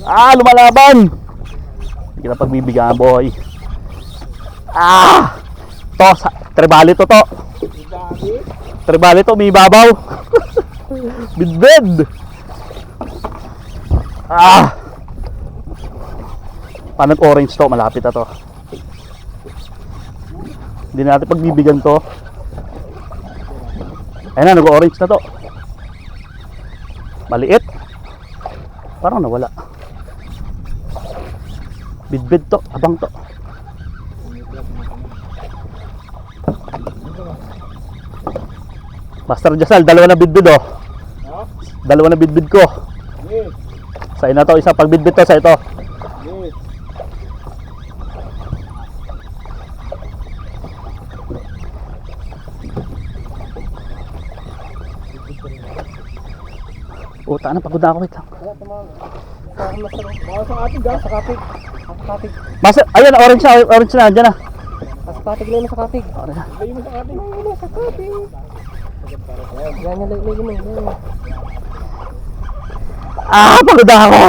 Ah, lumalaban. Hindi kita pagbibigyan, boy. Ah! To, tribali to. Tribali to, may ibabaw. Bidbid. Ah! Paano orange to? Malapit na to. Hindi natin pagbibigyan to. Ayun na, nag-orange na to. Maliit. Parang nawala. Bidbid to, abang to. Master Jasal, dalawa na bidbid oh. Dalawa na bidbid ko. Sa ina to, isa pag bidbid to sa ito. Puta na, pagod na ako, wait lang. Sa katig ha, sa katig. Sa katig. Master, ayun, orange na, andyan na. Sa katig lang sa katig. Orange na. Lagay mo sa katig. Sa katig. Yan, lagay mo. Ah, pagod na ako.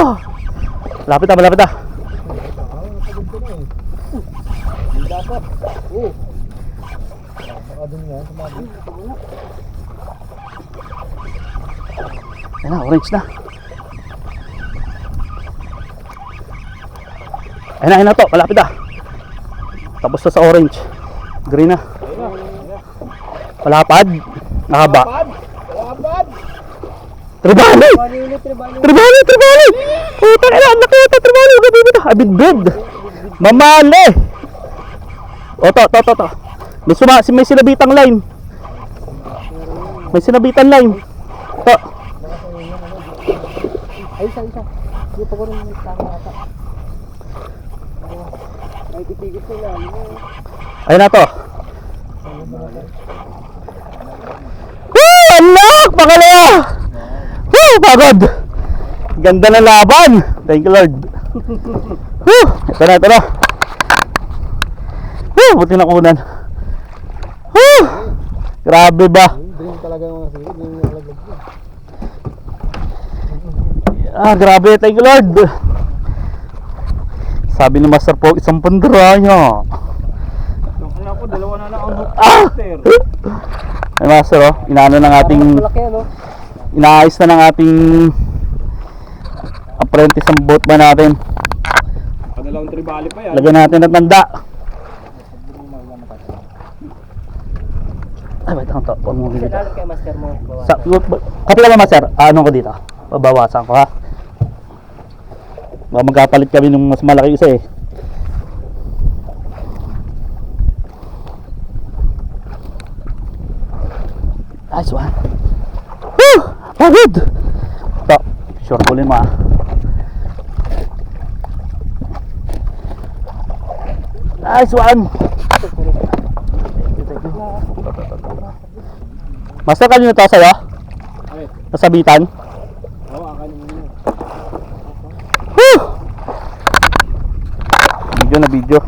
Malapit na. Dapat. Baka dun nga, sumabit. Ayun na, orange na. Ayun na to, malapit na. Tapos na sa orange. Green na. Malapad. Nakaba. Labad! Tribali! Tribali! Puta ka lang, nakita tribali. Abid-bid. Mamali. O, to. May sinabitang line. May sinabitan line. To. Ay, isa. Hindi pa ko rin yung tama ata. Ay, titigit ko lang. Ayun na to. Woo! Anak! Pakalawa! Woo! Pagod! Ganda na laban! Thank you, Lord. Woo! Ito na. Woo! Buti na kunan. Woo! Grabe ba? Dream talaga yung mga sigit. Yung nalaglag ko. Ah, grabe. Thank you, Lord. Sabi ni Master po, isang pandaraya. Alam ko, dalawa na lang ang hook, Ah! Master. Ay, Master, oh. Inaano ng ating... Malaki, ano? Inaayos na ng ating apprentice ang boat ba natin. Padalawang tribali pa yan. Lagyan natin ng tanda. Ay, wait lang to. Huwag mo dito. Kailangan kay Master mo. Kapila ba, Master? Ano ko dito? Babawasan ko, ha? Baka magkapalit kami ng mas malaki isa, eh. Nice one. Woo! Pagod! Ito, sure pulin mo, ha? Nice one! Master, kanino to sa'yo? Nasabitan? Oo, akanin mo yun. Woo! Video na video.